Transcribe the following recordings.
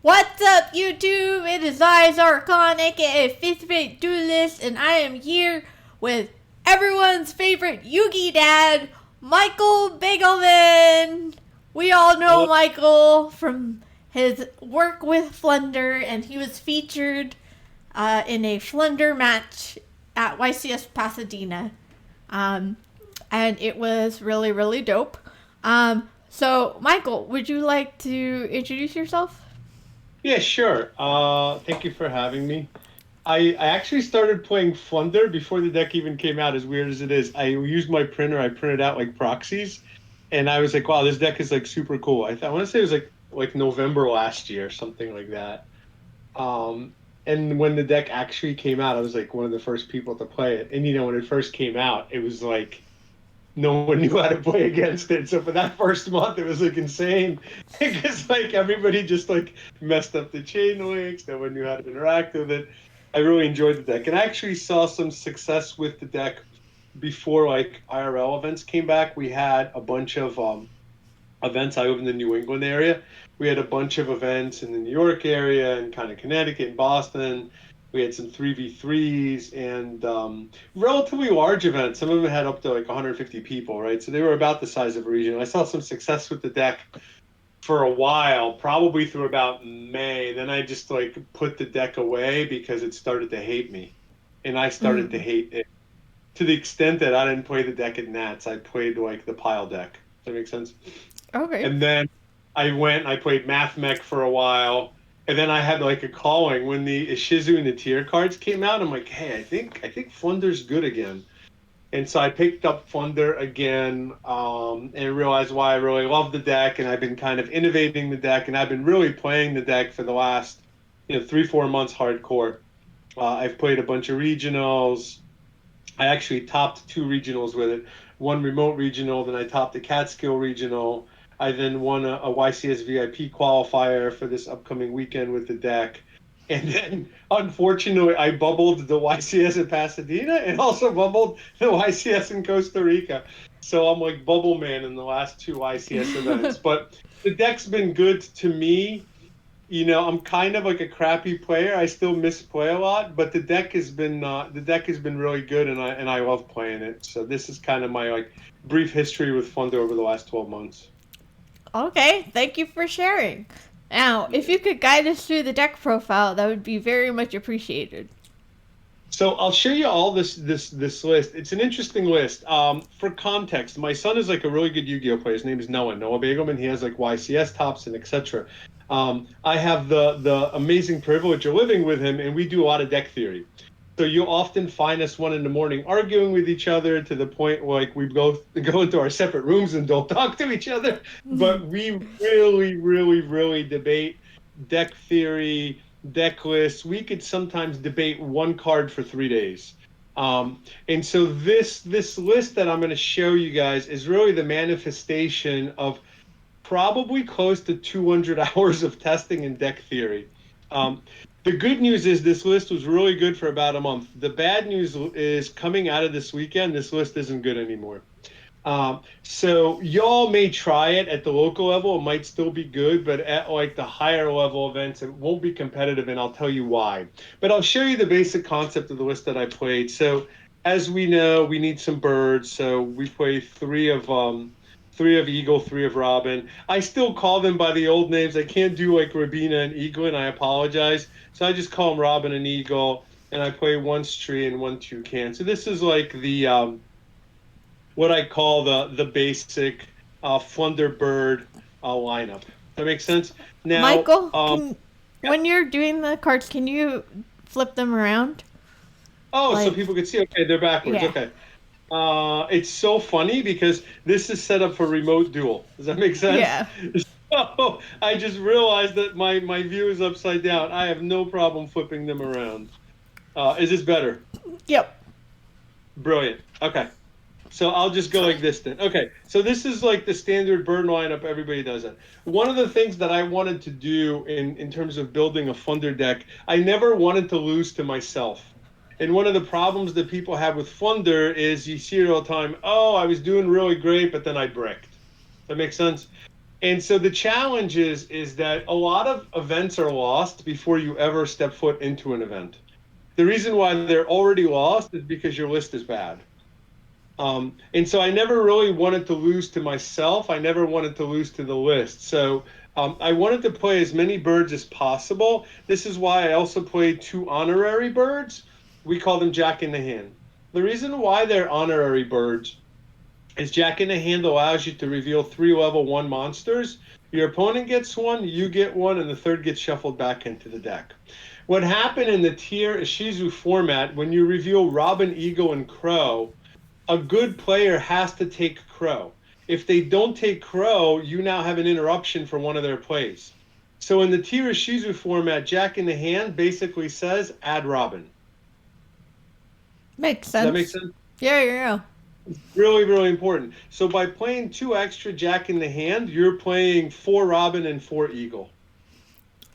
What's up, YouTube? It is I, Zarkon, aka Fifth Rate Duelist, and I am here with everyone's favorite Yugi-Dad, Michael Beygelman. We all know Hello. Michael from his work with Flunder, and he was featured in a Flunder match at YCS Pasadena. Um, and it was really, really dope. So, Michael, would you like to introduce yourself? Yeah, sure. Thank you for having me. I actually started playing Flunder before the deck even came out, as weird as it is. I used my printer, I printed out like proxies, and I was like, wow, this deck is like super cool. I want to say it was like November last year, something like that. And when the deck actually came out, I was like one of the first people to play it. And when it first came out, it was like no one knew how to play against it. So for that first month, it was like insane because like everybody just like messed up the chain links. No one knew how to interact with it. I really enjoyed the deck, and I actually saw some success with the deck before like IRL events came back. We had a bunch of events. I live in the New England area. We had a bunch of events in the New York area and kind of Connecticut and Boston. We had some 3v3s and relatively large events. Some of them had up to like 150 people, right? So they were about the size of a region. I saw some success with the deck for a while, probably through about May. Then I just like put the deck away because it started to hate me. And I started to Mm. hate it to the extent that I didn't play the deck at Nats. I played like the pile deck. Does that make sense? Okay. And then I played Math Mech for a while. And then I had like a calling when the Ishizu and the tier cards came out. I'm like, hey, I think Flunder's good again. And so I picked up Flunder again, and realized why I really love the deck. And I've been kind of innovating the deck, and I've been really playing the deck for the last, 3, 4 months hardcore. I've played a bunch of regionals. I actually topped two regionals with it. One remote regional, then I topped the Catskill regional. I then won a YCS VIP qualifier for this upcoming weekend with the deck. And then, unfortunately, I bubbled the YCS in Pasadena and also bubbled the YCS in Costa Rica. So I'm like bubble man in the last two YCS events. But the deck's been good to me. I'm kind of like a crappy player. I still misplay a lot, but the deck has been really good, and I love playing it. So this is kind of my like brief history with Flunder over the last 12 months. Okay, thank you for sharing. Now, if Yeah. you could guide us through the deck profile, that would be very much appreciated. So I'll show you all this list. It's an interesting list. For context, my son is like a really good Yu-Gi-Oh player. His name is Noah Beygelman. He has like YCS tops and etc. I have the amazing privilege of living with him, and we do a lot of deck theory. So you'll often find us 1 in the morning arguing with each other to the point where like we both go into our separate rooms and don't talk to each other. But we really, really, really debate deck theory, deck lists. We could sometimes debate one card for 3 days. And so this list that I'm going to show you guys is really the manifestation of probably close to 200 hours of testing and deck theory. The good news is this list was really good for about a month. The bad news is coming out of this weekend, this list isn't good anymore. So y'all may try it at the local level. It might still be good, but at like the higher level events, it won't be competitive, and I'll tell you why. But I'll show you the basic concept of the list that I played. So as we know, we need some birds. So we play three of Eagle, three of Robin. I still call them by the old names. I can't do like Rabina and Eagle, and I apologize. So I just call them Robin and Eagle, and I play one Stree and one Toucan. So this is like the what I call the basic Flunderbird lineup. That makes sense. Now, Michael, can yeah. when you're doing the cards, can you flip them around? Oh, so Like, people can see. Okay, they're backwards. yeah. Okay. It's so funny because this is set up for remote duel. Does that make sense? Yeah. So I just realized that my view is upside down. I have no problem flipping them around. Is this better? Yep. Brilliant. Okay. So I'll just go like this then. Okay, so this is like the standard burn lineup. Everybody does it. One of the things that I wanted to do in terms of building a Funder deck, I never wanted to lose to myself. And one of the problems that people have with Funder is you see it all the time. Oh, I was doing really great, but then I bricked. That makes sense. And so the challenge is that a lot of events are lost before you ever step foot into an event. The reason why they're already lost is because your list is bad. And so I never really wanted to lose to myself. I never wanted to lose to the list. So I wanted to play as many birds as possible. This is why I also played two honorary birds. We call them Jack in the Hand. The reason why they're honorary birds is Jack in the Hand allows you to reveal three level one monsters. Your opponent gets one, you get one, and the third gets shuffled back into the deck. What happened in the tier Ishizu format, when you reveal Robin, Eagle, and Crow, a good player has to take Crow. If they don't take Crow, you now have an interruption for one of their plays. So in the tier Ishizu format, Jack in the Hand basically says add Robin. Makes Does that make sense. sense? Yeah. Really, really important. So by playing two extra Jack in the Hand, you're playing four Robin and four Eagle.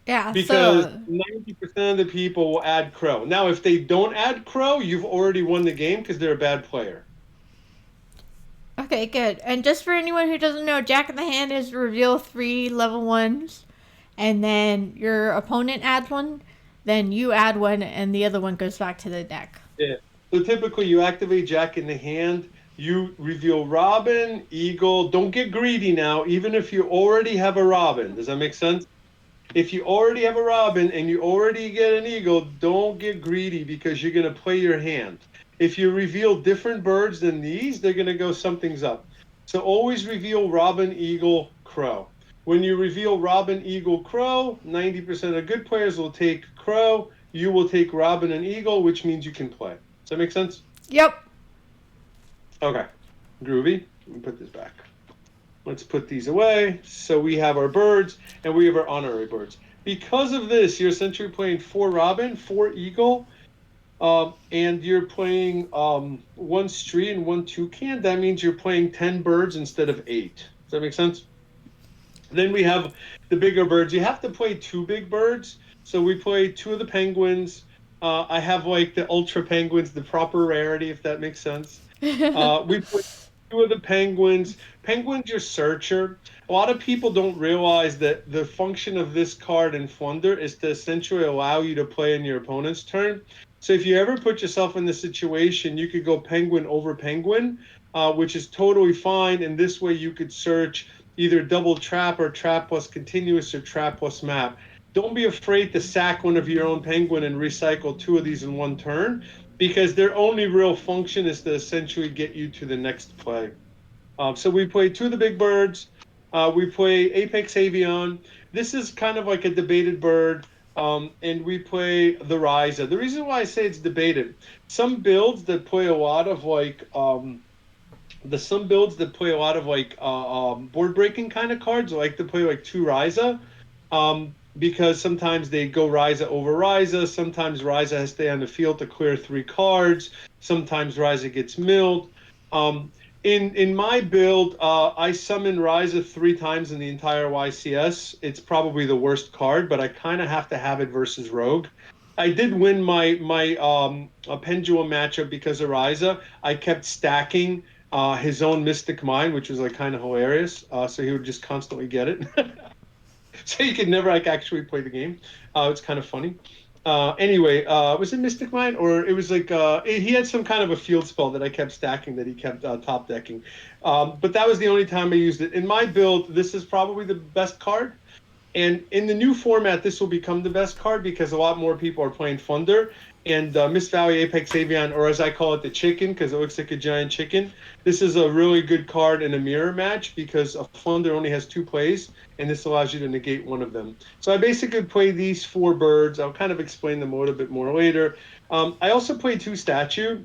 Yeah, Because so 90% of the people will add Crow. Now, if they don't add Crow, you've already won the game because they're a bad player. okay, good. And just for anyone who doesn't know, Jack in the Hand is reveal 3 level 1s, and then your opponent adds one, then you add one, and the other one goes back to the deck. Yeah. So typically you activate Jack in the Hand, you reveal Robin, Eagle. Don't get greedy now, even if you already have a Robin. Does that make sense? If you already have a Robin and you already get an Eagle, don't get greedy because you're going to play your hand. If you reveal different birds than these, they're going to go something's up. So always reveal Robin, Eagle, Crow. When you reveal Robin, Eagle, Crow, 90% of good players will take Crow. You will take Robin and Eagle, which means you can play. Does that make sense? Yep. Okay. Groovy. Let me put this back. Let's put these away. So we have our birds and we have our honorary birds. Because of this, you're essentially playing 4 Robin, 4 Eagle, and you're playing 1 Stree and 1 Toucan. That means you're playing 10 birds instead of 8. Does that make sense? Then we have the bigger birds. You have to play 2 big birds. So we play 2 of the penguins. I have like the ultra penguins, the proper rarity, if that makes sense. We play 2 of the penguins. Penguin's your searcher. A lot of people don't realize that the function of this card in Flunder is to essentially allow you to play in your opponent's turn. So if you ever put yourself in this situation, you could go penguin over penguin, which is totally fine. And this way you could search either double trap or trap plus continuous or trap plus map. Don't be afraid to sack one of your own penguin and recycle 2 of these in one turn, because their only real function is to essentially get you to the next play. So we play 2 of the big birds. We play Apex Avion. This is kind of like a debated bird. And we play the Rica. The reason why I say it's debated, some builds that play a lot of like board breaking kind of cards like to play like 2 Rica. Because sometimes they go Riza over Riza. Sometimes Riza has to stay on the field to clear 3 cards. Sometimes Riza gets milled. In my build, I summon Riza 3 times in the entire YCS. It's probably the worst card, but I kind of have to have it versus Rogue. I did win my Pendulum matchup because of Riza. I kept stacking his own Mystic Mind, which was like kind of hilarious. So he would just constantly get it. So you could never like actually play the game. It's kind of funny. Anyway, was it Mystic Mind or it was like he had some kind of a field spell that I kept stacking that he kept top decking. But that was the only time I used it. In my build, this is probably the best card. And in the new format, this will become the best card because a lot more people are playing Flunder. And Miss Valley Apex Avion, or as I call it, the chicken, because it looks like a giant chicken. This is a really good card in a mirror match because a Flunder only has 2 plays, and this allows you to negate one of them. So I basically play these 4 birds. I'll kind of explain them a little bit more later. I also play 2 statue,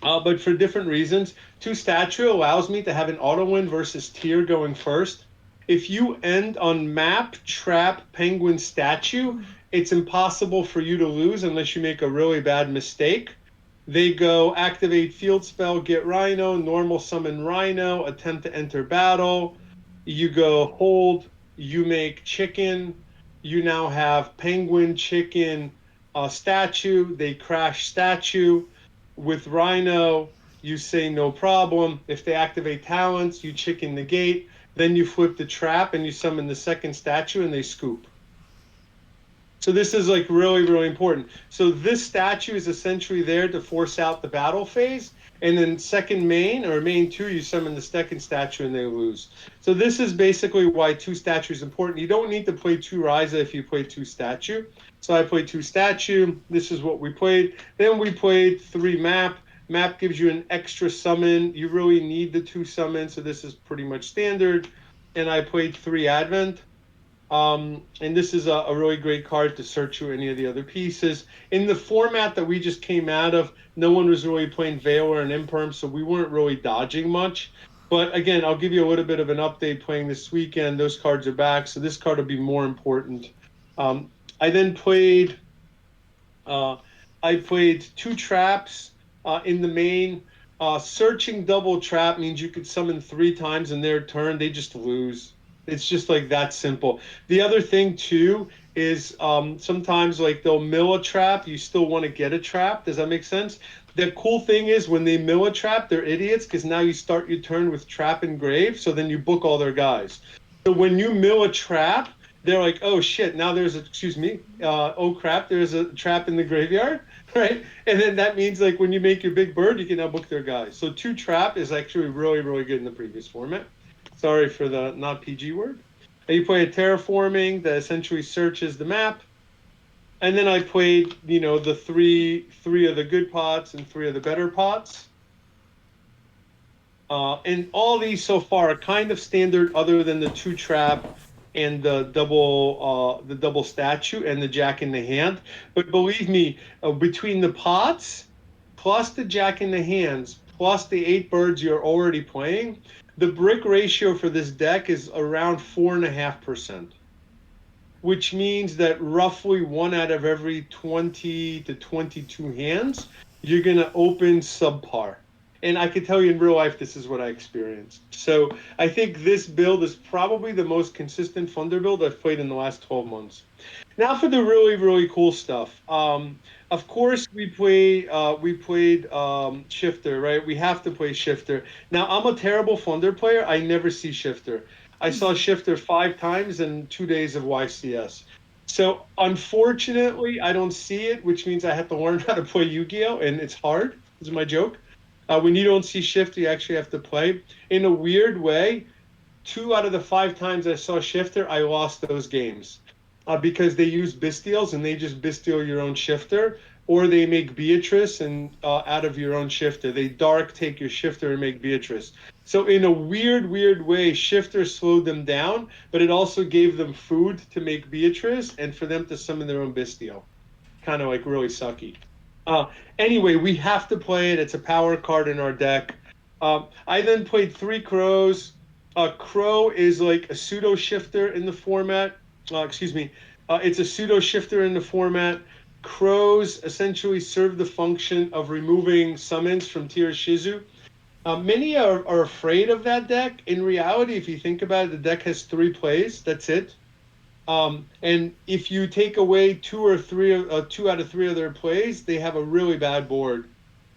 but for different reasons. 2 statue allows me to have an auto win versus tier going first. If you end on map, trap, penguin, statue, it's impossible for you to lose unless you make a really bad mistake. They go activate field spell, get Rhino, normal summon Rhino, attempt to enter battle. You go hold, you make chicken. You now have penguin, chicken, statue. They crash statue. With Rhino, you say no problem. If they activate talents, you chicken negate. Then you flip the trap and you summon the second statue and they scoop. So this is like really, really important. So this statue is essentially there to force out the battle phase. And then second main or main 2, you summon the second statue and they lose. So this is basically why 2 statue is important. You don't need to play 2 Riza if you play 2 statue. So I played 2 statue. This is what we played. Then we played 3 map. Map gives you an extra summon. You really need the 2 summons. So this is pretty much standard. And I played 3 Advent. And this is a really great card to search through any of the other pieces. In the format that we just came out of, no one was really playing Veiler and Imperm, so we weren't really dodging much. But again, I'll give you a little bit of an update playing this weekend. Those cards are back, so this card will be more important. I then played, I played 2 traps in the main. Searching double trap means you could summon 3 times in their turn. They just lose. It's just like that simple. The other thing too is sometimes like they'll mill a trap. You still want to get a trap. Does that make sense? The cool thing is when they mill a trap, they're idiots because now you start your turn with trap and grave. So then you book all their guys. So when you mill a trap, they're like, oh shit, now there's a, oh crap, there's a trap in the graveyard, right? And then that means like when you make your big bird, you can now book their guys. So 2 trap is actually really, really good in the previous format. Sorry for the not PG word. And you play a terraforming that essentially searches the map. And then I played, the three of the good pots and 3 of the better pots. And all these so far are kind of standard other than the 2 trap and the double statue and the jack in the hand. But believe me, between the pots plus the jack in the hands plus the 8 birds you're already playing, the brick ratio for this deck is around 4.5%, which means that roughly 1 out of every 20 to 22 hands, you're going to open subpar. And I can tell you in real life, this is what I experienced. So I think this build is probably the most consistent Flunder build I've played in the last 12 months. Now for the really, really cool stuff. Of course, we played Shifter, right? We have to play Shifter. Now, I'm a terrible Flunder player. I never see Shifter. I saw Shifter 5 times in 2 days of YCS. So, unfortunately, I don't see it, which means I have to learn how to play Yu-Gi-Oh! And it's hard. This is my joke. When you don't see Shifter, you actually have to play. In a weird way, 2 out of the 5 times I saw Shifter, I lost those games. Because they use Bestials and they just Bestial your own Shifter, or they make Beatrice and out of your own Shifter. They dark take your Shifter and make Beatrice. So in a weird way, Shifter slowed them down, but it also gave them food to make Beatrice and for them to summon their own Bestial. Kind of like really sucky. Anyway, we have to play it. It's a power card in our deck. I then played 3 Crows. Crow is like a pseudo Shifter in the format. It's a pseudo Shifter in the format. Crows essentially serve the function of removing summons from Tier Shizu. Many are afraid of that deck. In reality, if you think about it, the deck has 3 plays. That's it. And if you take away 2 out of 3 of their plays, they have a really bad board.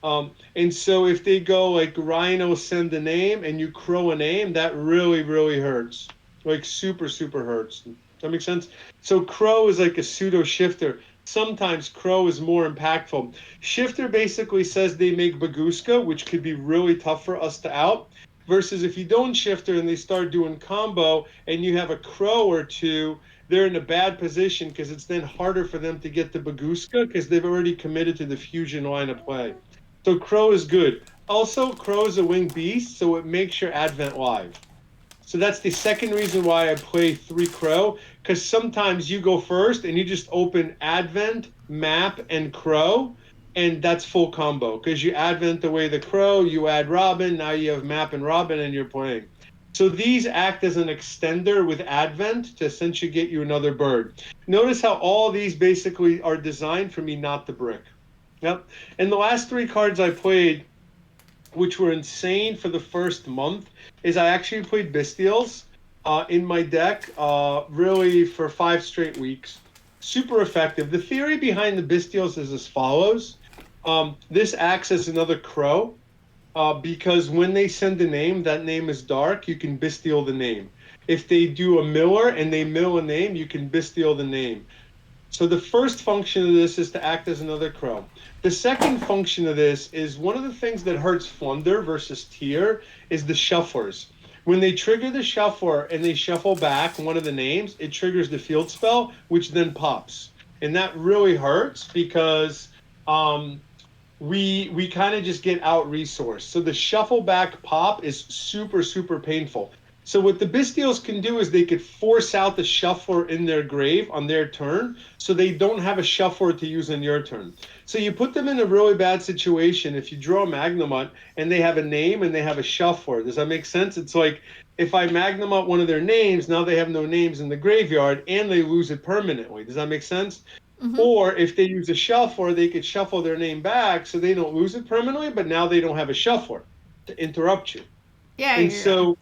And so if they go like Rhino, send a name, and you Crow a name, that really, really hurts. Like super, super hurts. That makes sense? So Crow is like a pseudo Shifter. Sometimes Crow is more impactful. Shifter basically says they make Baguska, which could be really tough for us to out. Versus if you don't Shifter and they start doing combo and you have a Crow or 2, they're in a bad position because it's then harder for them to get the Baguska because they've already committed to the fusion line of play. So Crow is good. Also, Crow is a winged beast, so it makes your Advent live. So that's the second reason why I play 3 Crow, because sometimes you go first and you just open Advent, Map, and Crow, and that's full combo. Because you Advent away the Crow, you add Robin, now you have Map and Robin, and you're playing. So these act as an extender with Advent to essentially get you another bird. Notice how all these basically are designed for me not to brick. Yep. And the last 3 cards I played, which were insane for the first month, is I actually played Bestials in my deck really for 5 straight weeks. Super effective. The theory behind the Bestials is as follows. This acts as another Crow. because when they send a name, that name is dark, you can bestial the name. If they do a miller and they mill a name, you can bestial the name. So the first function of this is to act as another crow. The second function of this is one of the things that hurts Flunder versus Tier is the shufflers. When they trigger the shuffler and they shuffle back one of the names, it triggers the field spell, which then pops. And that really hurts because we kind of just get out resourced. So the shuffle back pop is super, super painful. So what the Bestials can do is they could force out the shuffler in their grave on their turn, so they don't have a shuffler to use on your turn. So you put them in a really bad situation if you draw a Magnamut and they have a name and they have a shuffler. Does that make sense? It's like if I Magnamut one of their names, now they have no names in the graveyard and they lose it permanently. Does that make sense? Mm-hmm. Or if they use a shuffler, they could shuffle their name back so they don't lose it permanently, but now they don't have a shuffler to interrupt you. Yeah. And so...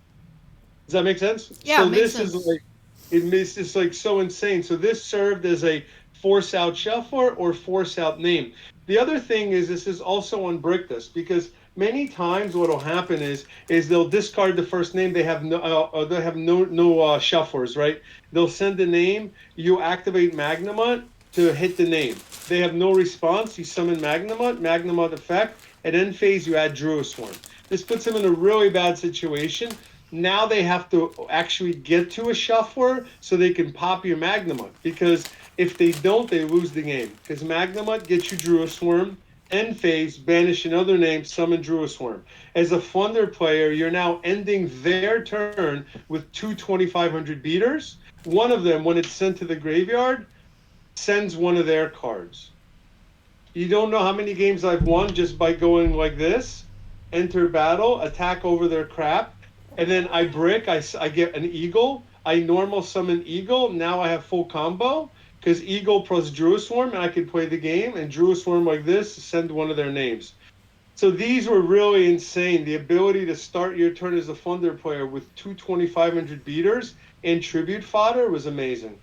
Does that make sense? Yeah, so makes this sense. is like it's like so insane. So this served as a force out shuffler or force out name. The other thing is this is also on Brickdust because many times what will happen is they'll discard the first name. They have no shufflers, right? They'll send the name. You activate Magnamut to hit the name. They have no response. You summon Magnamut effect. At end phase, you add Druiswarm. This puts them in a really bad situation. Now they have to actually get to a shuffler so they can pop your Magnamut. Because if they don't, they lose the game. Because Magnamut gets you Druiswarm, end phase, banish another name, summon Druiswarm. As a Flunder player, you're now ending their turn with two 2,500 beaters. One of them, when it's sent to the graveyard, sends one of their cards. You don't know how many games I've won just by going like this. Enter battle, attack over their crap. And then I brick, I get an eagle. I normal summon eagle. Now I have full combo because eagle plus Druiswarm, and I can play the game. And Druiswarm like this, send one of their names. So these were really insane. The ability to start your turn as a Flunder player with two 2,500 beaters and tribute fodder was amazing.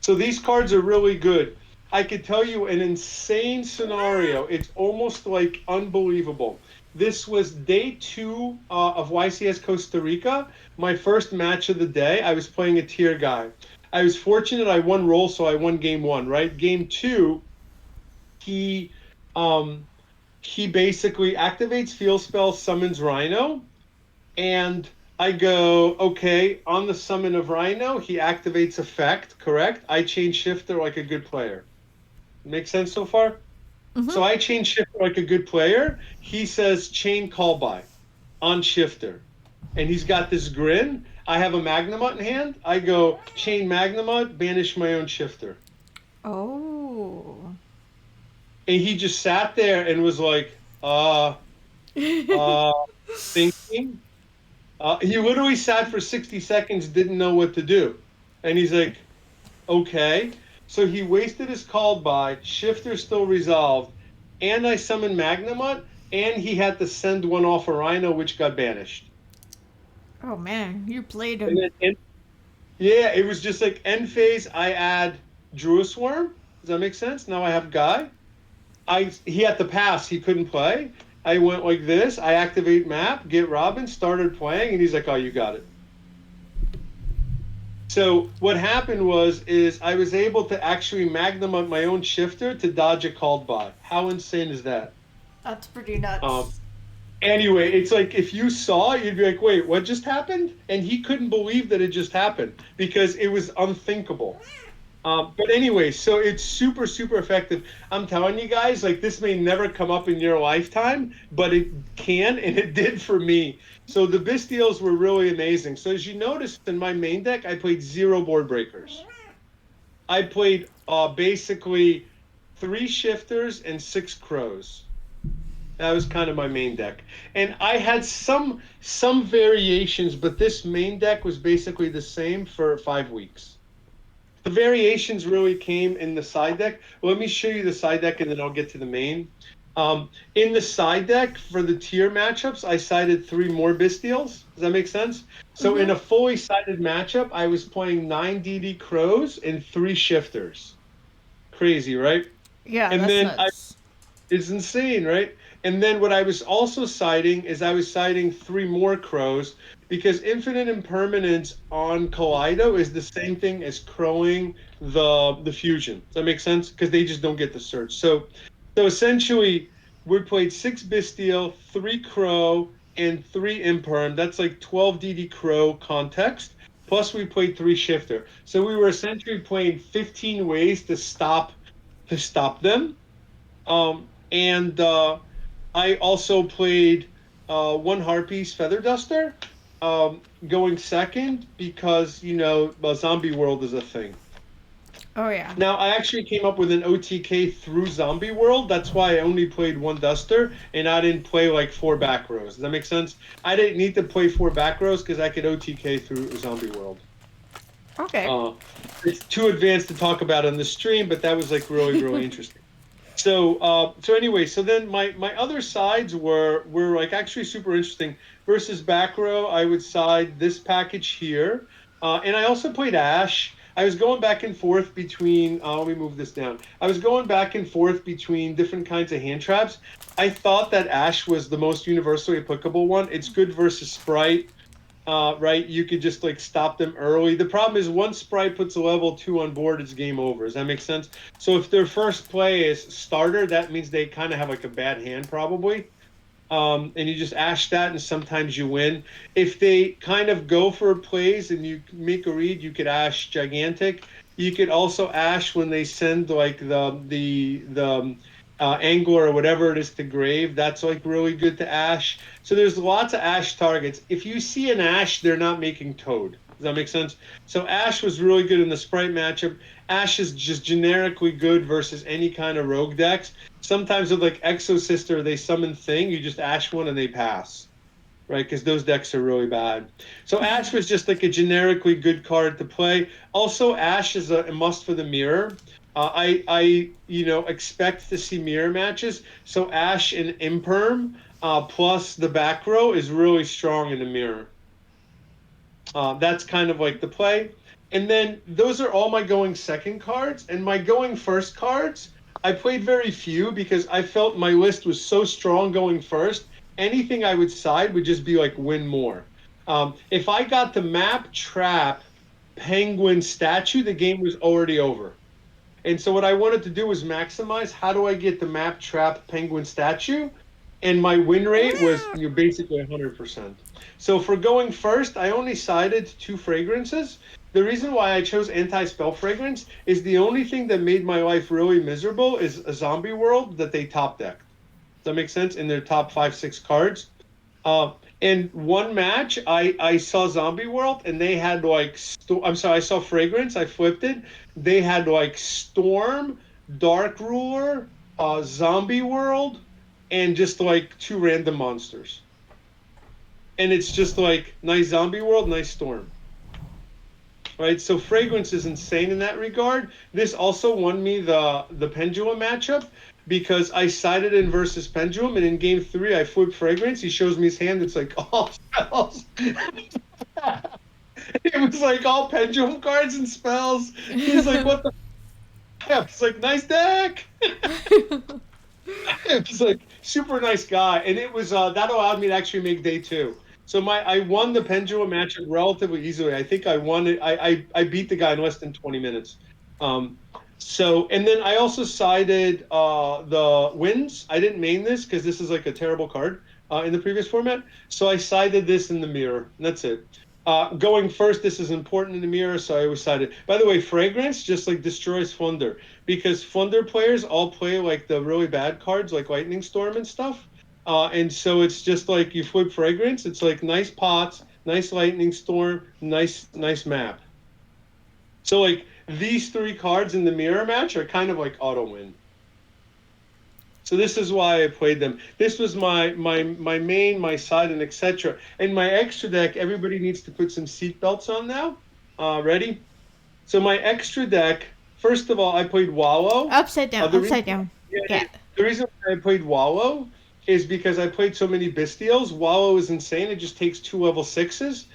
So these cards are really good. I could tell you an insane scenario. It's almost like unbelievable. This was day 2 of YCS Costa Rica, my first match of the day. I was playing a tier guy. I was fortunate I won roll, so I won game 1, right? Game 2, he basically activates field spell, summons Rhino, and I go, okay, on the summon of Rhino, he activates effect, correct? I change shifter like a good player. Make sense so far? Mm-hmm. So I chain shifter like a good player. He says chain call by on shifter. And he's got this grin. I have a Magnamut in hand. I go chain Magnamut, banish my own shifter. Oh. And he just sat there and was like, thinking. He literally sat for 60 seconds, didn't know what to do. And he's like, okay. So he wasted his called by, shifter still resolved, and I summoned Magnamut, and he had to send one off a Rhino, which got banished. Oh man, you played him. Yeah, it was just like end phase, I add Druiswarm. Does that make sense? Now I have Guy. He had to pass, he couldn't play. I went like this, I activate map, get Robin, started playing, and he's like, oh, you got it. So what happened is I was able to actually Magnamut my own shifter to dodge a called by. How insane is that? That's pretty nuts. Anyway, it's like if you saw it, you'd be like, wait, what just happened? And he couldn't believe that it just happened because it was unthinkable. But anyway, so it's super, super effective. I'm telling you guys, like this may never come up in your lifetime, but it can, and it did for me. So the Bestials were really amazing. So as you noticed in my main deck, I played 0 board breakers. I played basically 3 shifters and 6 crows. That was kind of my main deck. And I had some variations, but this main deck was basically the same for 5 weeks. The variations really came in the side deck. Let me show you the side deck, and then I'll get to the main. In the side deck, for the tier matchups, I sided 3 more Bestials. Does that make sense? So in a fully sided matchup, I was playing 9 DD Crows and 3 Shifters. Crazy, right? Yeah, and that's then nuts. It's insane, right? And then what I was also citing is I was citing 3 more crows because infinite impermanence on Kaleido is the same thing as crowing the fusion. Does that make sense? Because they just don't get the search. So essentially, we played 6 Bestial, 3 Crow, and 3 Imperm. That's like 12 DD Crow context. Plus, we played 3 Shifter. So we were essentially playing 15 ways to stop them. And I also played 1 Harpies Feather Duster, going second because Zombie World is a thing. Oh, yeah. Now, I actually came up with an OTK through Zombie World. That's why I only played 1 Duster, and I didn't play like 4 back rows. Does that make sense? I didn't need to play 4 back rows because I could OTK through Zombie World. Okay. It's too advanced to talk about on the stream, but that was like really, really interesting. So anyway, so then my other sides were like actually super interesting. Versus back row, I would side this package here, and I also played Ash. I was going back and forth between. Let me move this down. I was going back and forth between different kinds of hand traps. I thought that Ash was the most universally applicable one. It's good versus Sprite. Right, you could just like stop them early. The problem is once Sprite puts a level 2 on board, it's game over. Does that make sense? So if their first play is starter, that means they kind of have like a bad hand probably. And you just ash that, and sometimes you win. If they kind of go for plays and you make a read, you could ash gigantic. You could also ash when they send like the angler or whatever it is to grave. That's like really good to ash. So there's lots of ash targets. If you see an ash, they're not making toad. Does that make sense? So ash was really good in the Sprite matchup. Ash is just generically good versus any kind of rogue decks. Sometimes with like Exo Sister, they summon Thing, you just ash one and they pass, right? Because those decks are really bad. So Ash was just like a generically good card to play. Also, Ash is a must for the mirror. I expect to see mirror matches. So Ash and Imperm plus the back row is really strong in the mirror. That's kind of like the play. And then those are all my going second cards. And my going first cards, I played very few because I felt my list was so strong going first. Anything I would side would just be like win more. If I got the map, trap, penguin, statue, the game was already over. And so what I wanted to do was maximize how do I get the map, trap, penguin, statue, and my win rate was basically 100%. So for going first, I only sided 2 fragrances. The reason why I chose anti-spell fragrance is the only thing that made my life really miserable is a zombie world that they top decked. Does that make sense? In their top 5-6 cards. In one match, I saw Zombie World, and they had like... I saw Fragrance, I flipped it. They had like Storm, Dark Ruler, Zombie World, and just like 2 random monsters. And it's just like nice Zombie World, nice Storm. Right, so Fragrance is insane in that regard. This also won me the Pendulum matchup because I sided in versus Pendulum, and in game 3 I flipped Fragrance. He shows me his hand. It's like all spells. It was like all Pendulum cards and spells. He's like, what the? It's like nice deck. It was like super nice guy, and it was that allowed me to actually make day 2. So I won the Pendulum matchup relatively easily. I think I won it. I beat the guy in less than 20 minutes. And then I also sided the wins. I didn't main this because this is like a terrible card in the previous format. So I sided this in the mirror. And that's it. Going first, this is important in the mirror, so I always sided. By the way, Fragrance just like destroys Flunder because Flunder players all play like the really bad cards like Lightning Storm and stuff. And so it's just like you flip Fragrance. It's like nice pots, nice Lightning Storm, nice map. So like these 3 cards in the mirror match are kind of like auto win. So this is why I played them. This was my main, my side, and etc. And my extra deck, everybody needs to put some seatbelts on now. Ready? So my extra deck, first of all, I played Wallow. Upside down. Yeah. The reason why I played Wallow is because I played so many Bestials. Wallow is insane. It just takes 2 level 6s.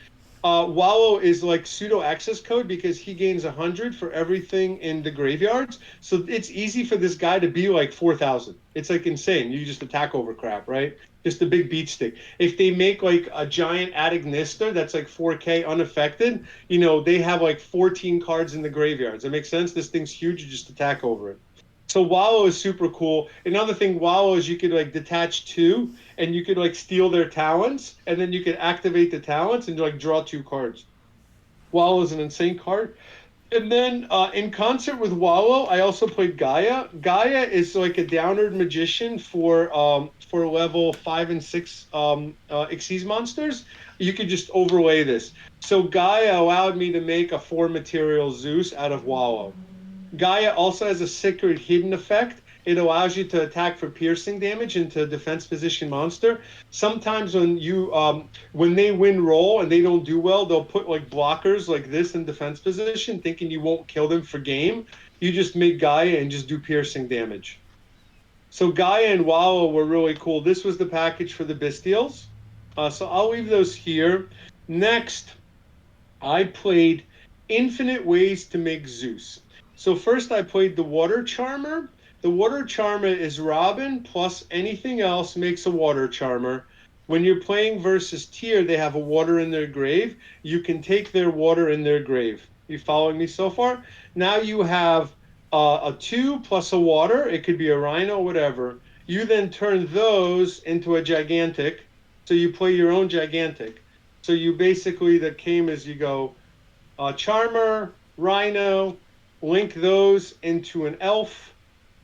Wallow is like pseudo access code because he gains 100 for everything in the graveyards. So it's easy for this guy to be like 4,000. It's like insane. You just attack over crap, right? Just a big beat stick. If they make like a giant Adignister that's like 4K unaffected, they have like 14 cards in the graveyards. That makes sense? This thing's huge. You just attack over it. So Wallow is super cool. Another thing, Wallow is you could like detach two, and you could like steal their talents, and then you could activate the talents and like draw two cards. Wallow is an insane card. And then in concert with Wallow, I also played Gaia. Gaia is like a Downward Magician for level 5 and 6 Xyz monsters. You could just overlay this. So Gaia allowed me to make a 4 material Zeus out of Wallow. Gaia also has a secret hidden effect. It allows you to attack for piercing damage into a defense position monster. Sometimes when they win roll and they don't do well, they'll put like blockers like this in defense position, thinking you won't kill them for game. You just make Gaia and just do piercing damage. So Gaia and Wallow were really cool. This was the package for the Bestials. So I'll leave those here. Next, I played Infinite Ways to Make Zeus. So first I played the Water Charmer. The Water Charmer is Robin plus anything else makes a Water Charmer. When you're playing versus tier, they have a water in their grave. You can take their water in their grave. You following me so far? Now you have a 2 plus a water. It could be a Rhino, whatever. You then turn those into a Gigantic. So you play your own Gigantic. So you basically, the game is you go Charmer, Rhino, link those into an elf.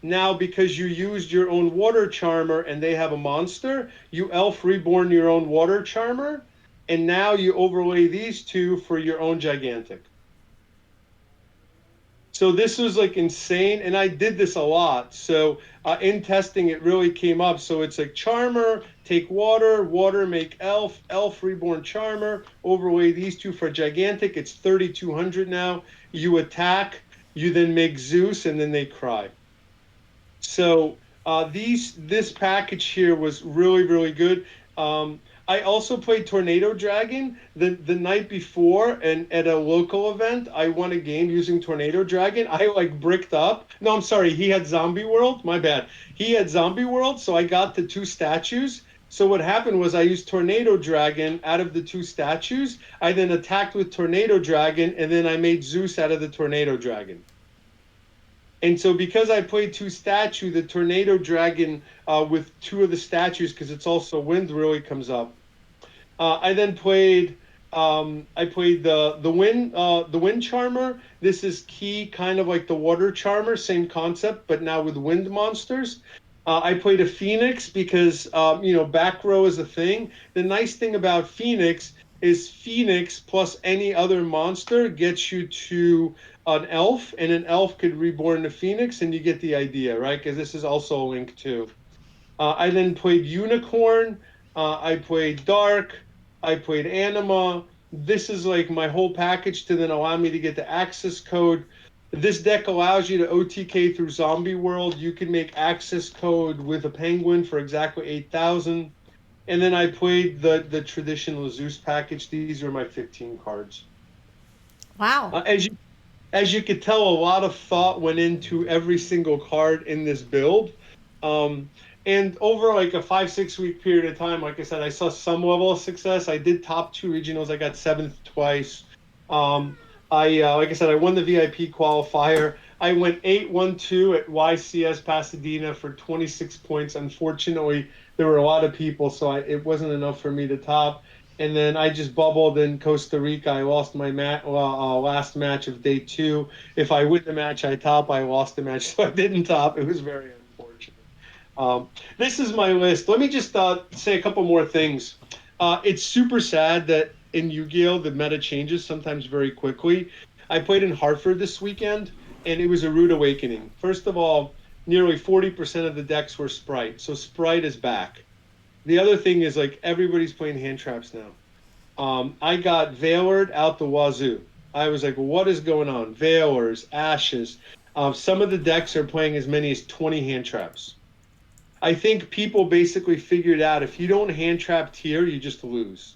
Now, because you used your own Water Charmer and they have a monster, you elf reborn your own Water Charmer, and now you overlay these two for your own Gigantic. So this was like insane, and I did this a lot. So in testing, it really came up. So it's like Charmer, take water, water make elf, elf reborn Charmer, overlay these two for Gigantic. It's 3,200 now. You attack. You then make Zeus, and then they cry. So this package here was really, really good. I also played Tornado Dragon the night before, and at a local event, I won a game using Tornado Dragon. I like bricked up. No, I'm sorry. He had Zombie World. My bad. He had Zombie World, so I got the 2 statues. So what happened was I used Tornado Dragon out of the 2 statues. I then attacked with Tornado Dragon, and then I made Zeus out of the Tornado Dragon. And so because I played 2 statue, the Tornado Dragon with 2 of the statues, because it's also wind, really comes up. I then played the wind charmer. This is key, kind of like the water charmer, same concept, but now with wind monsters. I played a Phoenix because back row is a thing. The nice thing about Phoenix is Phoenix plus any other monster gets you to an elf, and an elf could reborn the Phoenix, and you get the idea, right? Because this is also a link too. I then played Unicorn. I played Dark. I played Anima. This is like my whole package to then allow me to get the access code. This deck allows you to OTK through Zombie World. You can make access code with a Penguin for exactly 8,000. And then I played the traditional Zeus package. These are my 15 cards. Wow. As you could tell, a lot of thought went into every single card in this build. And over like a 5-6 week period of time, like I said, I saw some level of success. I did top 2 regionals. I got 7th twice. Like I said, I won the VIP qualifier. I went 8-1-2 at YCS Pasadena for 26 points. Unfortunately, there were a lot of people, so it wasn't enough for me to top. And then I just bubbled in Costa Rica. I lost my last match of day 2. If I win the match, I top. I lost the match, so I didn't top. It was very unfortunate. This is my list. Let me just say a couple more things. It's super sad that in Yu-Gi-Oh! The meta changes sometimes very quickly. I played in Hartford this weekend, and it was a rude awakening. First of all, nearly 40% of the decks were Sprite, so Sprite is back. The other thing is, like, everybody's playing hand traps now. I got Veiled out the wazoo. I was like, what is going on? Veilers, Ashes. Some of the decks are playing as many as 20 hand traps. I think people basically figured out if you don't hand trap tier, you just lose.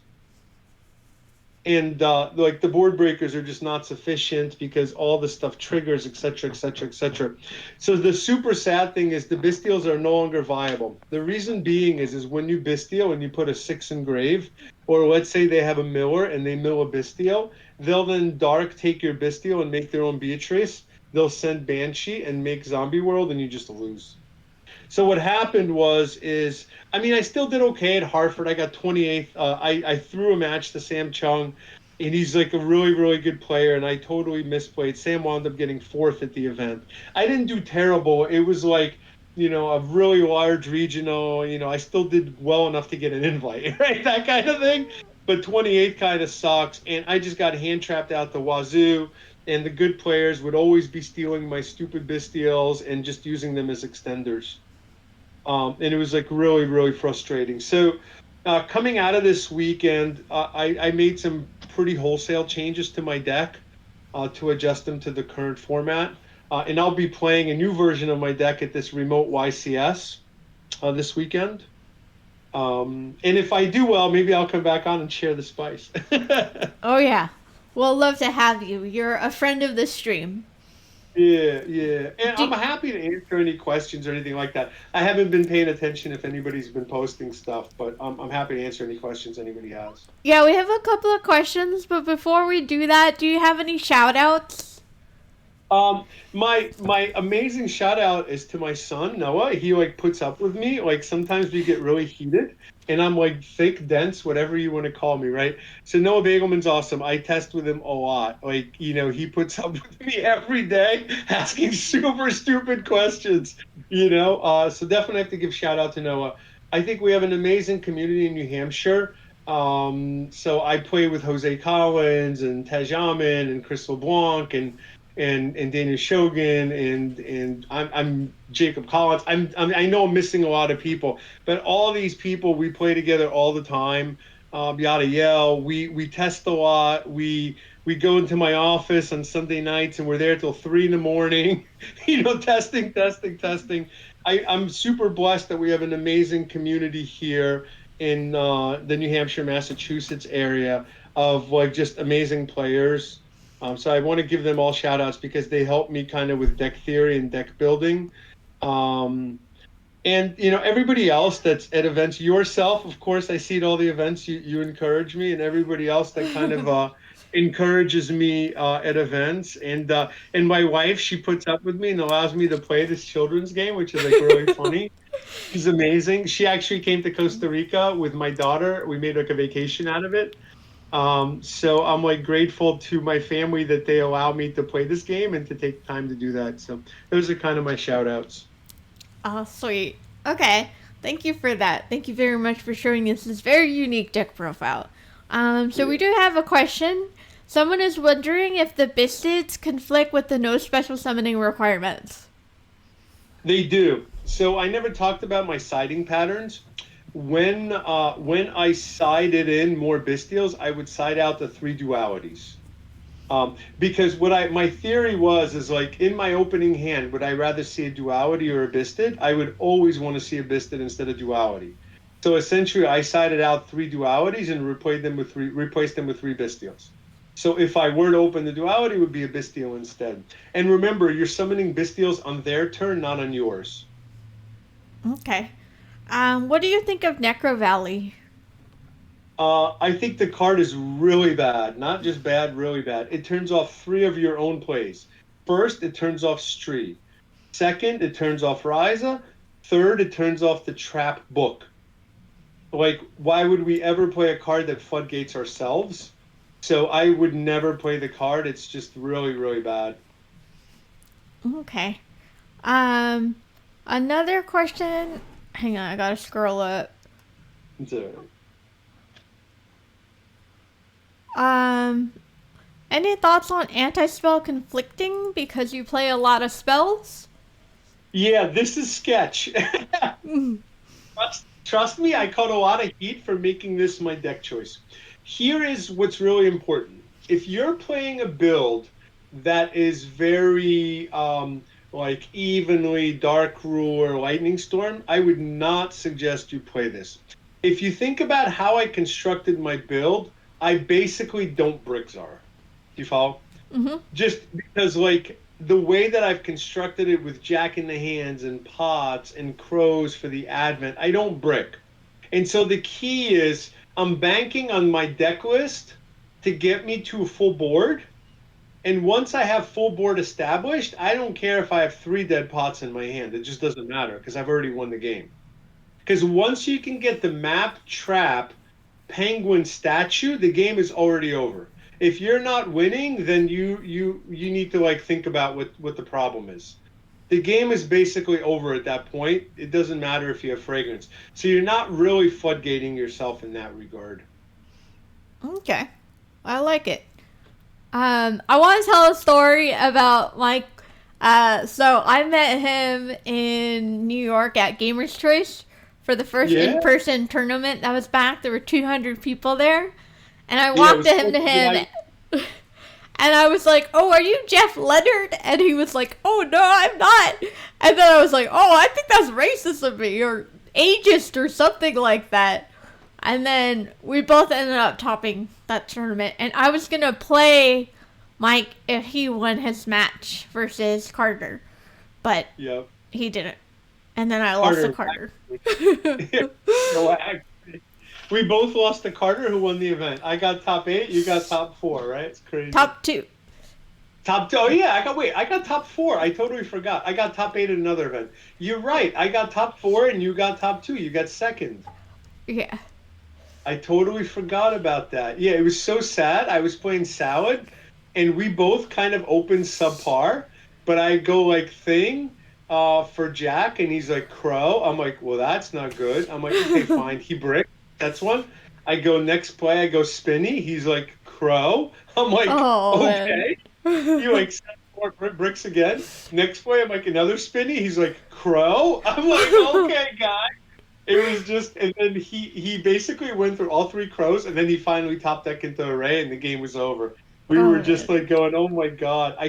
and like the board breakers are just not sufficient because all the stuff triggers, etc., etc., etc. So the super sad thing is the Bystials are no longer viable. The reason being is when you Bystial and you put a 6 engrave, or let's say they have a miller and they mill a Bystial, they'll then dark take your Bystial and make their own Beatrice. They'll send Banshee and make Zombie World, and you just lose. So what happened is I mean, I still did okay at Hartford. I got 28th. I threw a match to Sam Chung, and he's like a really, really good player, and I totally misplayed. Sam wound up getting fourth at the event. I didn't do terrible. It was like, a really large regional, I still did well enough to get an invite, right? That kind of thing. But 28th kind of sucks, and I just got hand trapped out the wazoo, and the good players would always be stealing my stupid Bystials and just using them as extenders. And it was like really, really frustrating. So coming out of this weekend, I made some pretty wholesale changes to my deck to adjust them to the current format. And I'll be playing a new version of my deck at this remote YCS this weekend. And if I do well, maybe I'll come back on and share the spice. Oh, yeah. We'll love to have you. You're a friend of the stream. Yeah. And I'm happy to answer any questions or anything like that. I haven't been paying attention if anybody's been posting stuff, but I'm happy to answer any questions anybody has. Yeah, we have a couple of questions, but before we do that, do you have any shout outs? My amazing shout out is to my son, Noah. He like puts up with me. Like sometimes we get really heated and I'm like thick, dense, whatever you want to call me, right? So Noah Beygelman's awesome. I test with him a lot. Like, he puts up with me every day asking super stupid questions, So definitely have to give shout out to Noah. I think we have an amazing community in New Hampshire. So I play with Jose Collins and Tej Amin and Chris LeBlanc and Daniel Shogun and I'm Jacob Collins. I know I'm missing a lot of people, but all these people we play together all the time. Yada yell. We test a lot. We go into my office on Sunday nights and we're there till 3 a.m. Testing. I'm super blessed that we have an amazing community here in the New Hampshire, Massachusetts area of like just amazing players. So I want to give them all shout outs because they help me kind of with deck theory and deck building. And, everybody else that's at events, yourself, of course, I see at all the events, you encourage me, and everybody else that kind of encourages me at events. And my wife, she puts up with me and allows me to play this children's game, which is like really funny. She's amazing. She actually came to Costa Rica with my daughter. We made like a vacation out of it. So I'm like grateful to my family that they allow me to play this game and to take time to do that. So those are kind of my shout outs. Oh, sweet. Okay. Thank you for that. Thank you very much for showing us this very unique deck profile. So we do have a question. Someone is wondering if the Bystids conflict with the no special summoning requirements. They do. So I never talked about my siding patterns. When I sided in more Bystials, I would side out the 3 dualities. Because my theory is like in my opening hand, would I rather see a duality or a Bystid? I would always want to see a Bystid instead of duality. So essentially, I sided out 3 dualities and replaced them with 3 Bystials. So if I were to open the duality, it would be a Bystial instead. And remember, you're summoning Bystials on their turn, not on yours. Okay. What do you think of Necro Valley? I think the card is really bad. Not just bad, really bad. It turns off 3 of your own plays. First, it turns off Stree. Second, it turns off Riza. Third, it turns off the Trap Book. Like, why would we ever play a card that floodgates ourselves? So I would never play the card. It's just really, really bad. Okay. Another question. Hang on, I gotta scroll up. It's all right. Any thoughts on anti-spell conflicting because you play a lot of spells? Yeah, this is sketch. Trust me, I caught a lot of heat for making this my deck choice. Here is what's really important. If you're playing a build that is very like evenly Dark Rule or Lightning Storm, I would not suggest you play this. If you think about how I constructed my build, I basically don't brick Czar. Do you follow? Mm-hmm. Just because, like, the way that I've constructed it with Jack in the hands and pots and crows for the advent, I don't brick. And so the key is I'm banking on my deck list to get me to a full board. And once I have full board established, I don't care if I have 3 dead pots in my hand. It just doesn't matter because I've already won the game. Because once you can get the map, trap, penguin, statue, the game is already over. If you're not winning, then you need to like think about what the problem is. The game is basically over at that point. It doesn't matter if you have fragrance. So you're not really floodgating yourself in that regard. Okay. I like it. I want to tell a story about Mike. So I met him in New York at Gamers Choice for the first in-person tournament that was back. There were 200 people there. And I walked to him, and I was like, "Oh, are you Jeff Leonard?" And he was like, "Oh, no, I'm not." And then I was like, "Oh, I think that's racist of me, or ageist, or something like that." And then we both ended up topping that tournament. And I was going to play Mike if he won his match versus Carter. But he didn't. And then I lost to Carter. We both lost to Carter, who won the event. I got top 8, you got top 4, right? It's crazy. Top 2. Top 2. Oh, yeah. I got top 4. I totally forgot. I got top 8 at another event. You're right. I got top 4, and you got top 2. You got second. Yeah. I totally forgot about that. Yeah, it was so sad. I was playing Salad, and we both kind of opened subpar, but I go like thing for Jack, and he's like crow. I'm like, well, that's not good. I'm like, okay, fine. He bricked. That's one. I go next play. I go spinny. He's like crow. I'm like, okay. You like 7 more bricks again. Next play, I'm like another spinny. He's like crow. I'm like, okay, guy. It was just, and then he basically went through all 3 crows, and then he finally top deck into array, and the game was over. We were just like going, oh my god, I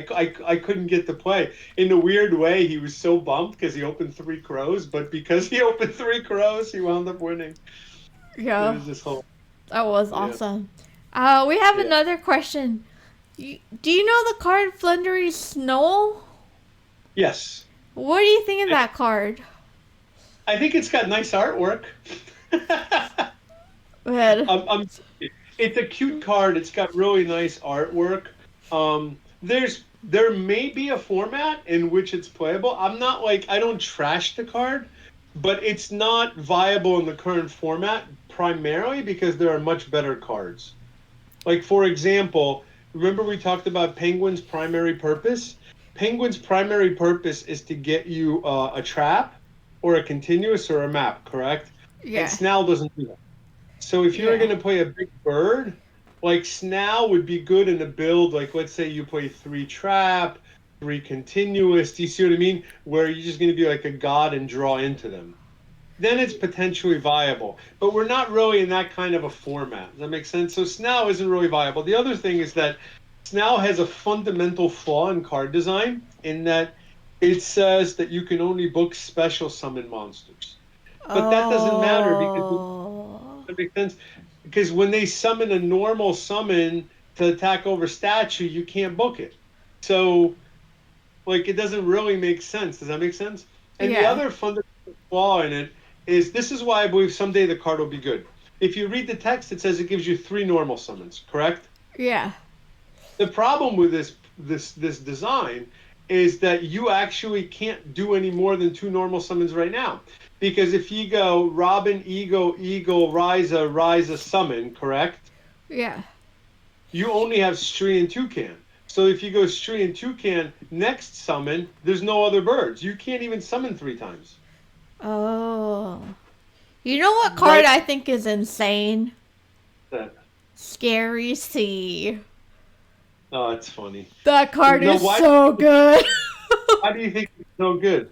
couldn't get to play. In a weird way, he was so bummed because he opened 3 crows, but because he opened 3 crows, he wound up winning. Yeah, it was just whole, that was awesome. We have another question. Do you know the card Floowandereeze Snow? Yes. What do you think of that card? I think it's got nice artwork. It's a cute card. It's got really nice artwork. There may be a format in which it's playable. I don't trash the card, but it's not viable in the current format primarily because there are much better cards. Like, for example, remember we talked about Penguin's primary purpose? Penguin's primary purpose is to get you a trap, or a continuous, or a map, correct? Yeah. And Snell doesn't do that. So if you're going to play a big bird, like Snell would be good in a build, like let's say you play 3 trap, 3 continuous, do you see what I mean? Where you're just going to be like a god and draw into them. Then it's potentially viable. But we're not really in that kind of a format. Does that make sense? So Snell isn't really viable. The other thing is that Snell has a fundamental flaw in card design in that it says that you can only book special summon monsters. But that doesn't matter because that makes sense. Because when they summon a normal summon to attack over statue, you can't book it. So, like, it doesn't really make sense. Does that make sense? And the other fundamental flaw in it is, this is why I believe someday the card will be good. If you read the text, it says it gives you 3 normal summons, correct? Yeah. The problem with this design is that you actually can't do any more than 2 normal summons right now. Because if you go Robin, Eagle, Riza, summon, correct? Yeah. You only have Stree and Toucan. So if you go Stree and Toucan, next summon, there's no other birds. You can't even summon 3 times. Oh. You know what card I think is insane? That. Scary Sea. Oh, it's funny. That card is so good. Why do you think it's so good?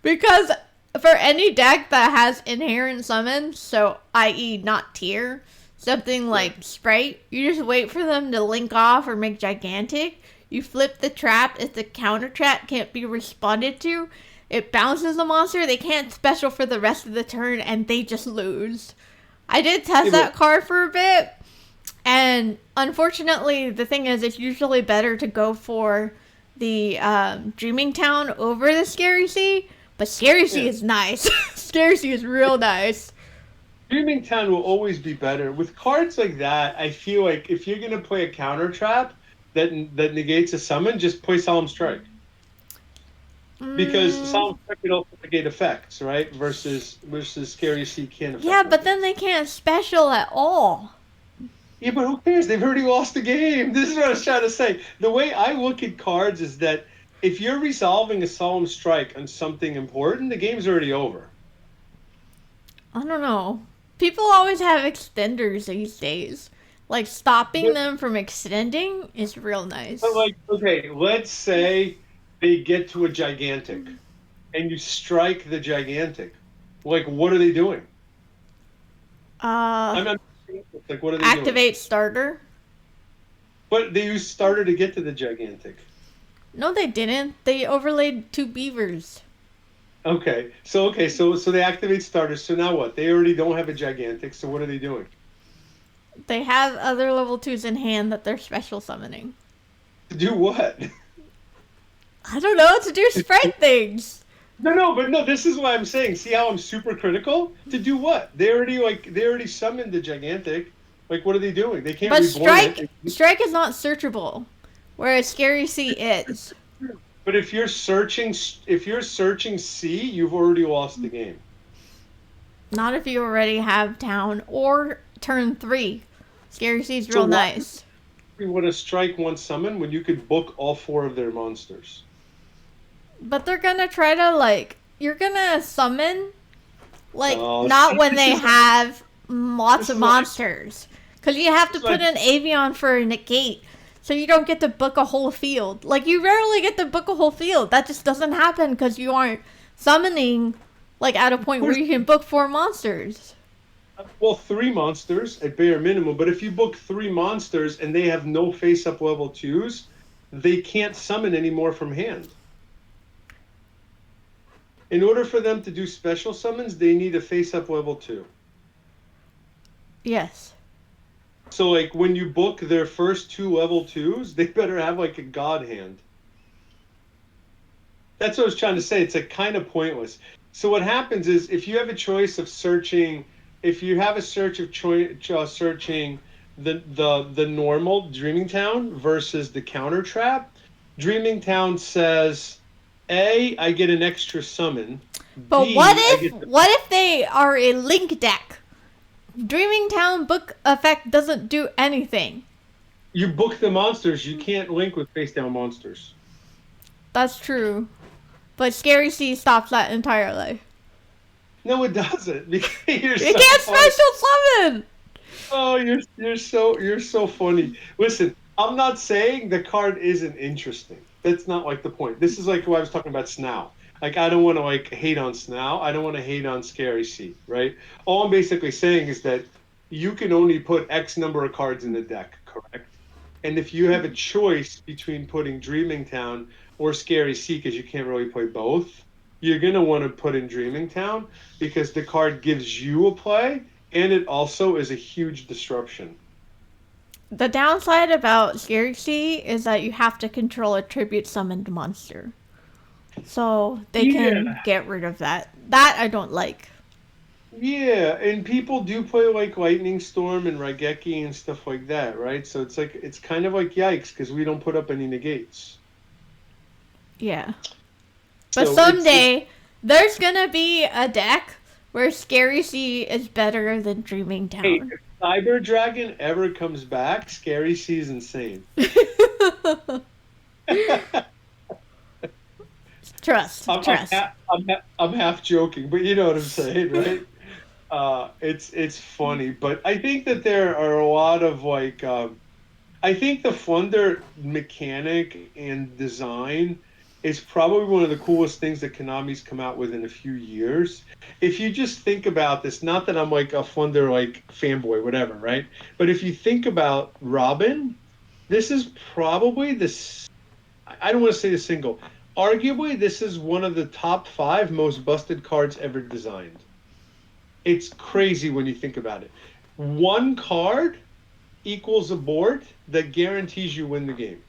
Because for any deck that has inherent summons, so i.e. not tier, something like Sprite, you just wait for them to link off or make gigantic. You flip the trap. If the counter trap can't be responded to, it bounces the monster. They can't special for the rest of the turn, and they just lose. I did test that card for a bit, And unfortunately, the thing is, it's usually better to go for the Dreaming Town over the Scary Sea. But Scary Sea is nice. Scary Sea is real nice. Dreaming Town will always be better. With cards like that, I feel like if you're going to play a counter trap that negates a summon, just play Solemn Strike. Because Solemn Strike can also negate effects, right? Versus Scary Sea can't affect. Yeah, but then they can't special at all. Yeah, but who cares? They've already lost the game. This is what I was trying to say. The way I look at cards is that if you're resolving a Solemn Strike on something important, the game's already over. I don't know. People always have extenders these days. Like, stopping them from extending is real nice. But, like, okay, let's say they get to a gigantic, and you strike the gigantic. Like, what are they doing? Like, what are they doing? Activate starter. But they used starter to get to the gigantic. No, they didn't. They overlaid 2 beavers. Okay, so they activate starters. So now what? They already don't have a gigantic. So what are they doing? They have other level 2s in hand that they're special summoning. To do what? I don't know. To do sprite things. No. This is what I'm saying. See how I'm super critical? To do what? They already summoned the gigantic. Like, what are they doing? They can't. But reborn strike is not searchable, whereas Scary Sea is. But if you're searching C, you've already lost the game. Not if you already have town or turn 3. Scary Sea's real nice. You want to strike one summon when you could book all 4 of their monsters. But they're gonna try to you're gonna summon not when they have lots of monsters. Because you have to put an Avion for a negate. So you don't get to book a whole field. Like, you rarely get to book a whole field. That just doesn't happen because you aren't summoning, at a point where you can book 4 monsters. Well, 3 monsters at bare minimum. But if you book 3 monsters and they have no face-up level 2s, they can't summon any more from hand. In order for them to do special summons, they need a face-up level 2. Yes. So, when you book their first 2 level 2s, they better have, a god hand. That's what I was trying to say. It's, kind of pointless. So what happens is, if you have a choice of searching... If you have a search of searching the normal Dreaming Town versus the counter trap, Dreaming Town says, A, I get an extra summon. But B, what if they are a link deck? Dreaming Town book effect doesn't do anything. You book the monsters. You can't link with face down monsters. That's true. But Scary Sea stops that entirely. No, it doesn't. You can't special summon. Oh, you're so funny. Listen, I'm not saying the card isn't interesting. That's not the point. This is what I was talking about Snow. I don't want to hate on Snow. I don't want to hate on Scary Sea, right? All I'm basically saying is that you can only put X number of cards in the deck, correct? And if you have a choice between putting Dreaming Town or Scary Sea, because you can't really play both, you're going to want to put in Dreaming Town because the card gives you a play, and it also is a huge disruption. The downside about Scary Sea is that you have to control a tribute summoned monster. So they can get rid of that. That I don't like. Yeah, and people do play Lightning Storm and Raigeki and stuff like that, right? So it's kind of yikes because we don't put up any negates. Yeah. But so someday there's gonna be a deck where Scary Sea is better than Dreaming Town. Hey, if Cyber Dragon ever comes back, Scary Sea is insane. Trust. I'm half joking, but you know what I'm saying, right? It's funny, but I think that there are a lot of I think the Flunder mechanic and design is probably one of the coolest things that Konami's come out with in a few years. If you just think about this, not that I'm a Flunder fanboy, whatever, right? But if you think about Robin, this is probably I don't want to say the single. Arguably, this is one of the top 5 most busted cards ever designed. It's crazy when you think about it. One card equals a board that guarantees you win the game.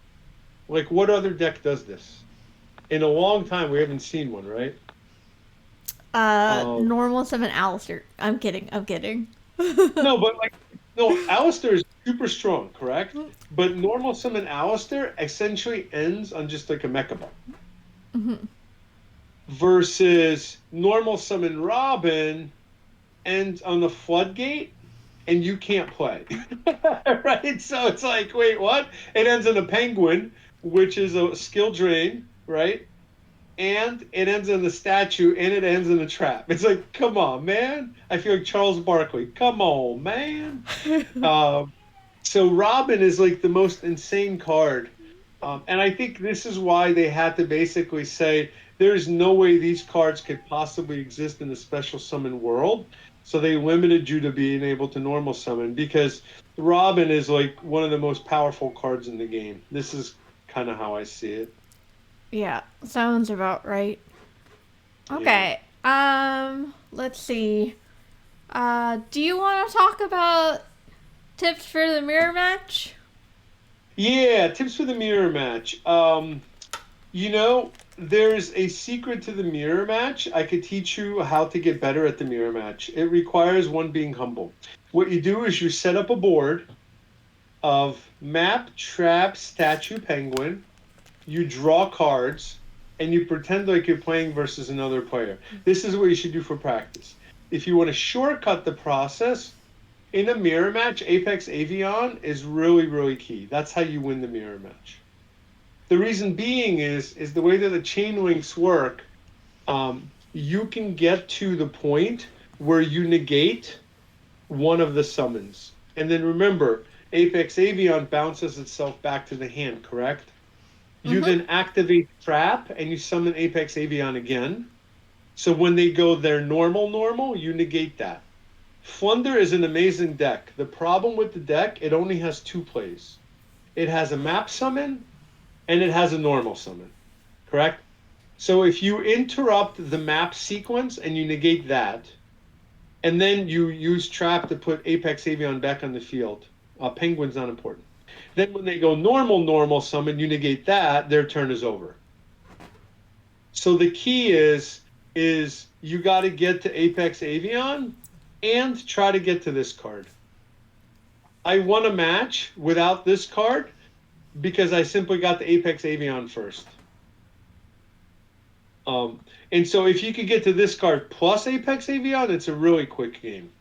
Like, what other deck does this? In a long time, we haven't seen one, right? Um, Normal summon Alistair. I'm kidding. I'm kidding. no, but like, no, Alistair is super strong, correct? But normal summon Alistair essentially ends on just like a mecha ball. Versus normal summon Robin ends on the floodgate and you can't play. Right? So it's like, wait, what? It ends in a penguin, which is a skill drain, right? And it ends in the statue and it ends in a trap. It's like, come on, man. I feel like Charles Barkley. Come on, man. So Robin is like the most insane card. And I think this is why they had to basically say there's no way these cards could possibly exist in the special summon world. So they limited you to being able to normal summon because Robin is like one of the most powerful cards in the game. This is kind of how I see it. Yeah, sounds about right. Yeah. Okay. Let's see. Do you want to talk about tips for the mirror match? Yeah, tips for the mirror match. There's a secret to the mirror match. I could teach you how to get better at the mirror match. It requires one being humble. What you do is you set up a board of map, trap, statue, penguin. You draw cards, and you pretend like you're playing versus another player. This is what you should do for practice. If you want to shortcut the process, in a mirror match, Apex Avion is really, really key. That's how you win the mirror match. The reason being is the way that the chain links work, you can get to the point where you negate one of the summons. And then remember, Apex Avion bounces itself back to the hand, correct? You then activate Trap and you summon Apex Avion again. So when they go their normal, you negate that. Flunder is an amazing deck. The problem with the deck, it only has two plays. It has a map summon and it has a normal summon, correct? So if you interrupt the map sequence and you negate that, and then you use Trap to put Apex Avion back on the field, Penguin's not important. Then when they go normal summon, you negate that, their turn is over. So the key is you got to get to Apex Avion and try to get to this card. I won a match without this card because I simply got the Apex Avion first. And so if you could get to this card plus Apex Avion, it's a really quick game.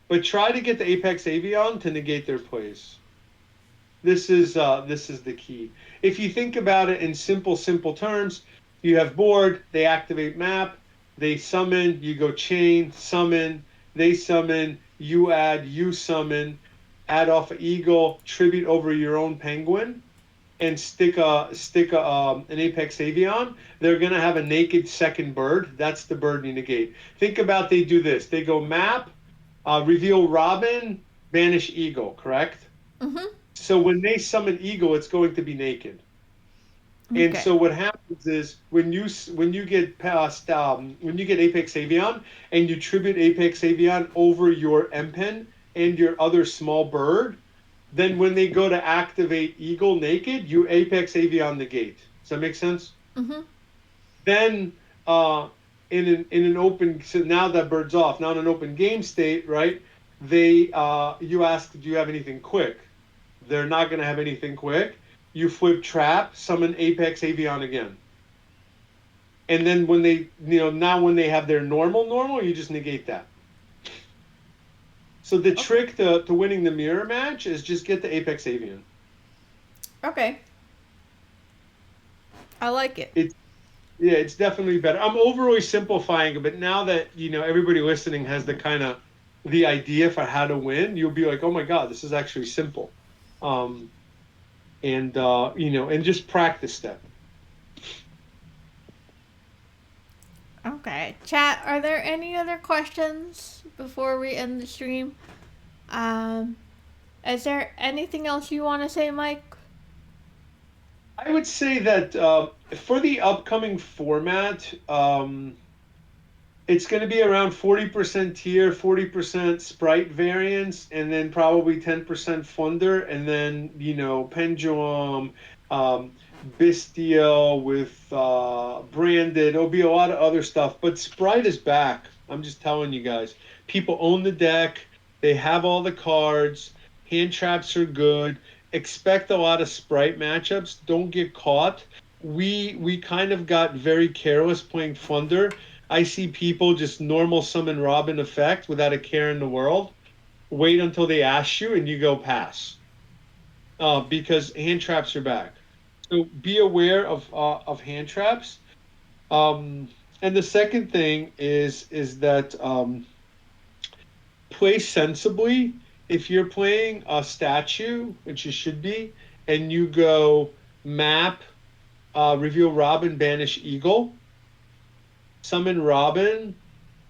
But try to get the Apex Avion to negate their plays. This is the key. If you think about it in simple terms, you have board, they activate map, they summon, you go chain, summon, they summon, you add, you summon, add off an eagle, tribute over your own penguin, and stick an Apex Avion. They're gonna have a naked second bird. That's the bird you negate. Think about they do this. They go map, reveal Robin, banish eagle. Correct? Mm-hmm. So when they summon eagle, it's going to be naked. Okay. And so what happens is when you get past when you get Apex Avion and you tribute Apex Avion over your M-Pen and your other small bird, then when they go to activate Eagle naked, you Apex Avion negate. Does that make sense? Mm-hmm. Then in an open, so now that bird's off. Now in an open game state, right? You ask, do you have anything quick? They're not going to have anything quick. You flip Trap, summon Apex Avion again. And then when they, now when they have their normal, you just negate that. So the trick to winning the mirror match is just get the Apex Avion. Okay. I like it. It's definitely better. I'm overly simplifying it, but now that, everybody listening has the idea for how to win, you'll be like, oh my God, this is actually simple. And just practice that. Okay. Chat, are there any other questions before we end the stream? Is there anything else you want to say, Mike? I would say that for the upcoming format, It's going to be around 40% tier, 40% Sprite variants, and then probably 10% Flunder, and then, Pendulum, um, Bestial with Branded. There'll be a lot of other stuff, but Sprite is back. I'm just telling you guys. People own the deck, they have all the cards, hand traps are good. Expect a lot of Sprite matchups. Don't get caught. We kind of got very careless playing Flunder. I see people just normal summon Robin effect without a care in the world. Wait until they ask you and you go pass. Because hand traps are back. So be aware of hand traps. Um, and the second thing is that play sensibly. If you're playing a statue, which you should be, and you go map, reveal Robin, banish Eagle, summon Robin,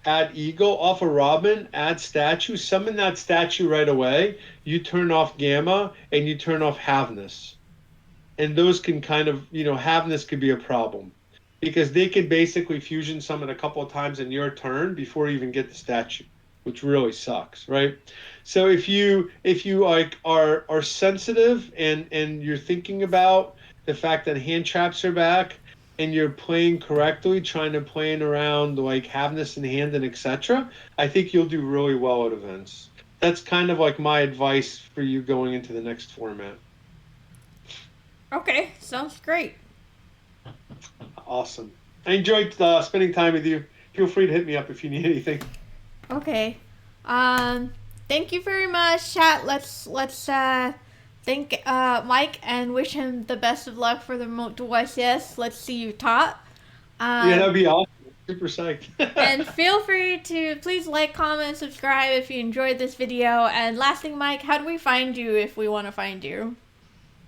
add Eagle off a Robin, add statue, summon that statue right away. You turn off Gamma and you turn off Havness. And those can kind of, Havness could be a problem because they could basically fusion summon a couple of times in your turn before you even get the statue, which really sucks, right? So if you like are sensitive and you're thinking about the fact that hand traps are back and you're playing correctly, trying to plan around like Havness in hand and etc., I think you'll do really well at events. That's kind of like my advice for you going into the next format. Okay, sounds great. Awesome. I enjoyed spending time with you. Feel free to hit me up if you need anything. Okay. Thank you very much, chat. Let's thank Mike and wish him the best of luck for the remote to YCS. Let's see you top. Yeah, that'd be awesome. Super psyched. And feel free to please like, comment, subscribe if you enjoyed this video. And last thing, Mike, how do we find you if we want to find you?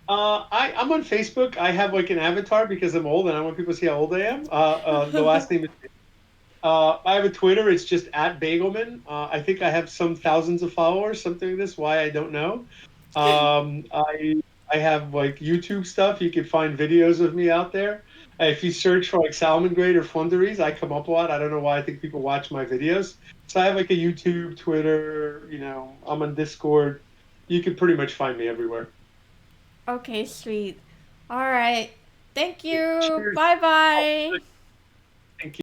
I'm on Facebook. I have like an avatar because I'm old and I want people to see how old I am. The last name is. I have a Twitter. It's just at Beygelman. I think I have some thousands of followers, something like this. Why I don't know. I have like YouTube stuff. You can find videos of me out there. If you search for like Salmon Grade or Floowandereeze, I come up a lot. I don't know why I think people watch my videos. So I have like a YouTube, Twitter. I'm on Discord. You can pretty much find me everywhere. Okay, sweet. All right. Thank you. Cheers. Bye bye.